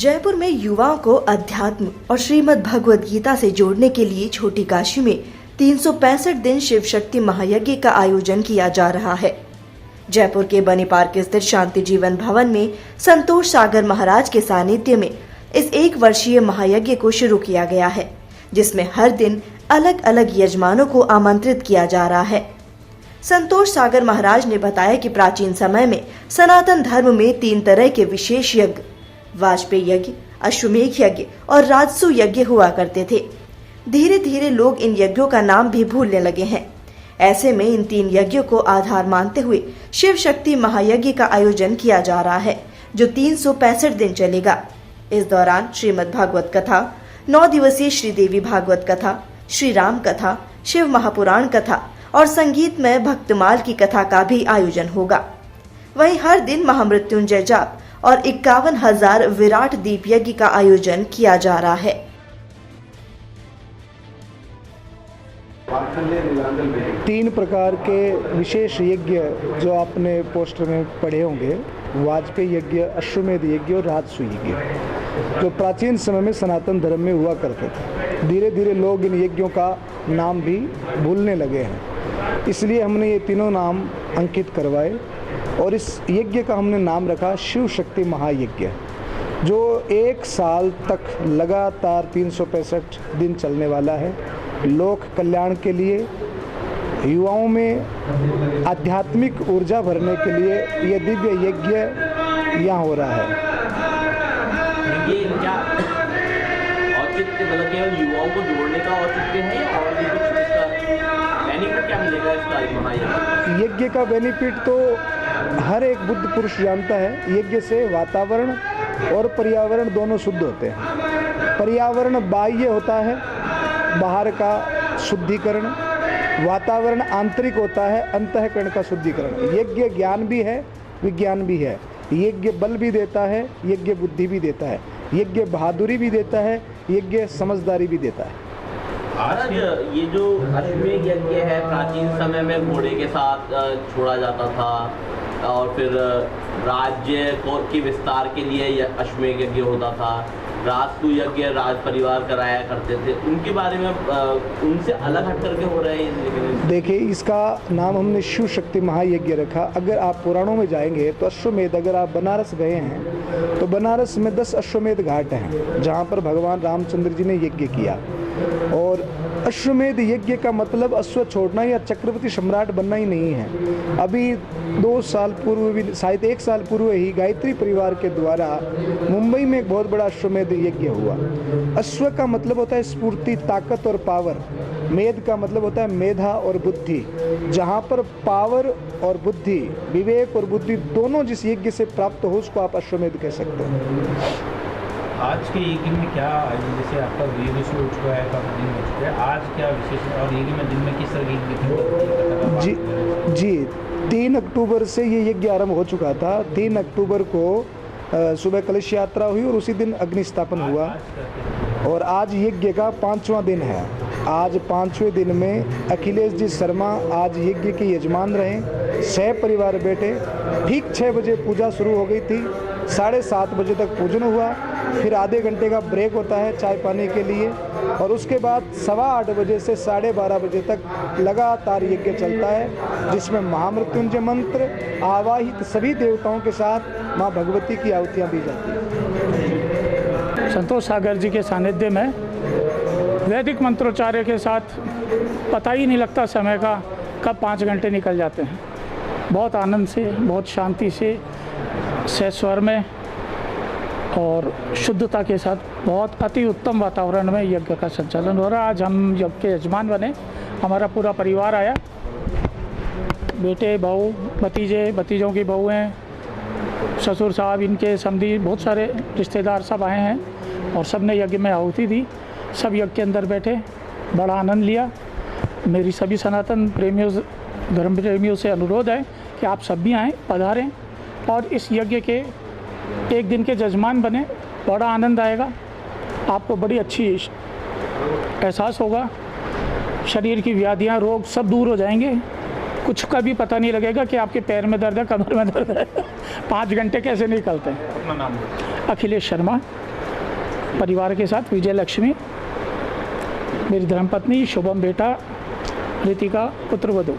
जयपुर में युवाओं को अध्यात्म और श्रीमद् भगवद गीता से जोड़ने के लिए छोटी काशी में 365 दिन शिव शक्ति महायज्ञ का आयोजन किया जा रहा है। जयपुर के बनी पार्क स्थित शांति जीवन भवन में संतोष सागर महाराज के सानिध्य में इस 1 वर्षीय महायज्ञ को शुरू किया गया है, जिसमें हर दिन अलग अलग यजमानों को आमंत्रित किया जा रहा है। संतोष सागर महाराज ने बताया कि प्राचीन समय में सनातन धर्म में 3 तरह के विशेष यज्ञ, वाजपेयी यज्ञ, अश्वमेध यज्ञ और राजसु यज्ञ हुआ करते थे। धीरे धीरे लोग इन यज्ञों का नाम भी भूलने लगे हैं। ऐसे में इन 3 यज्ञों को आधार मानते हुए शिव शक्ति महायज्ञ का आयोजन किया जा रहा है, जो 365 दिन चलेगा। इस दौरान श्रीमद् भागवत कथा, 9 दिवसीय श्रीदेवी भागवत कथा, श्री राम कथा, शिव महापुराण कथा और संगीतमय भक्तमाल की कथा का भी आयोजन होगा। वहीं हर दिन महामृत्युंजय जाप और 51,000 विराट दीप यज्ञ का आयोजन किया जा रहा है। 3 प्रकार के विशेष यज्ञ जो आपने पोस्टर में पढ़े होंगे, वाजपेयी यज्ञ, अश्वमेध यज्ञ और राजसु यज्ञ, जो प्राचीन समय में सनातन धर्म में हुआ करते थे। धीरे धीरे लोग इन यज्ञों का नाम भी भूलने लगे हैं, इसलिए हमने ये तीनों नाम अंकित करवाए और इस यज्ञ का हमने नाम रखा शिव शक्ति महायज्ञ, जो 1 साल तक लगातार 365 दिन चलने वाला है। लोक कल्याण के लिए, युवाओं में आध्यात्मिक ऊर्जा भरने के लिए ये दिव्य यज्ञ यहाँ हो रहा है। ये क्या औचित्य, मतलब केवल युवाओं को जोड़ने का औचित्य है और भी कुछ इसका बेनिफिट क्या मिलेगा इसका महायज्ञ? यज्ञ का बेनिफिट तो हर एक बुद्ध पुरुष जानता है। यज्ञ से वातावरण और पर्यावरण दोनों शुद्ध होते हैं। पर्यावरण बाह्य होता है, बाहर का शुद्धिकरण। वातावरण आंतरिक होता है, अंतःकरण का शुद्धिकरण। यज्ञ ज्ञान भी है, विज्ञान भी है। यज्ञ बल भी देता है, यज्ञ बुद्धि भी देता है, यज्ञ बहादुरी भी देता है, यज्ञ समझदारी भी देता है। आज ये जो अश्वमेध यज्ञ है, प्राचीन समय में घोड़े के साथ छोड़ा जाता था और फिर राज्य के विस्तार के लिए अश्वमेध यज्ञ होता था। राजसु यज्ञ राज परिवार कराया करते थे, उनके बारे में उनसे अलग हट करके हो रहे हैं। देखिए, इसका नाम हमने शिव शक्ति महायज्ञ रखा। अगर आप पुराणों में जाएंगे तो अश्वमेध, अगर आप बनारस गए हैं तो बनारस में 10 अश्वमेध घाट हैं, जहाँ पर भगवान रामचंद्र जी ने यज्ञ किया। और अश्वमेध यज्ञ का मतलब अश्व छोड़ना या चक्रवर्ती सम्राट बनना ही नहीं है। अभी 2 साल पूर्व भी, शायद 1 साल पूर्व ही गायत्री परिवार के द्वारा मुंबई में एक बहुत बड़ा अश्वमेध यज्ञ हुआ। अश्व का मतलब होता है स्फूर्ति, ताकत और पावर। मेध का मतलब होता है मेधा और बुद्धि। जहाँ पर पावर और बुद्धि, विवेक और बुद्धि दोनों जिस यज्ञ से प्राप्त हो, उसको आप अश्वमेध कह सकते हैं। आज के यज्ञ में क्या, जैसे आपका यज्ञ शुरू हो चुका है, काफ़ी दिन हो चुके हैं, आज क्या विशेष है और यज्ञ में दिन में किस तरह की? जी 3 अक्टूबर से ये यज्ञ आरंभ हो चुका था। 3 अक्टूबर को सुबह कलश यात्रा हुई और उसी दिन अग्नि स्थापन हुआ। और आज यज्ञ का 5वां दिन है। आज 5वें दिन में अखिलेश जी शर्मा आज यज्ञ के यजमान रहे। 6 परिवार बैठे। ठीक 6 बजे पूजा शुरू हो गई थी। 7:30 बजे तक पूजन हुआ। फिर आधे घंटे का ब्रेक होता है चाय पानी के लिए, और उसके बाद 8:15 बजे से 12:30 बजे तक लगातार यज्ञ चलता है, जिसमें महामृत्युंजय मंत्र आवाहित सभी देवताओं के साथ माँ भगवती की आहुतियाँ दी जाती हैं। संतोष सागर जी के सानिध्य में वैदिक मंत्रोच्चार्य के साथ पता ही नहीं लगता समय का, कब 5 घंटे निकल जाते हैं। बहुत आनंद से, बहुत शांति से, स्वर में और शुद्धता के साथ बहुत अति उत्तम वातावरण में यज्ञ का संचालन हो रहा है। आज हम यज्ञ के यजमान बने, हमारा पूरा परिवार आया, बेटे, बहू, भतीजे, भतीजों की बहुएं, ससुर साहब, इनके समधी, बहुत सारे रिश्तेदार सब आए हैं और सब ने यज्ञ में आहुति दी। सब यज्ञ के अंदर बैठे, बड़ा आनंद लिया। मेरी सभी सनातन प्रेमियों, धर्म प्रेमियों से अनुरोध है कि आप सब भी आएँ, पधारें और इस यज्ञ के 1 दिन के जजमान बने। बड़ा आनंद आएगा, आपको बड़ी अच्छी एहसास होगा। शरीर की व्याधियाँ, रोग सब दूर हो जाएंगे। कुछ का भी पता नहीं लगेगा कि आपके पैर में दर्द है, कमर में दर्द है। 5 घंटे कैसे निकलते हैं। अपना नाम? अखिलेश शर्मा। परिवार के साथ विजय लक्ष्मी, मेरी धर्मपत्नी, शुभम बेटा, रितिका, पुत्रवधू।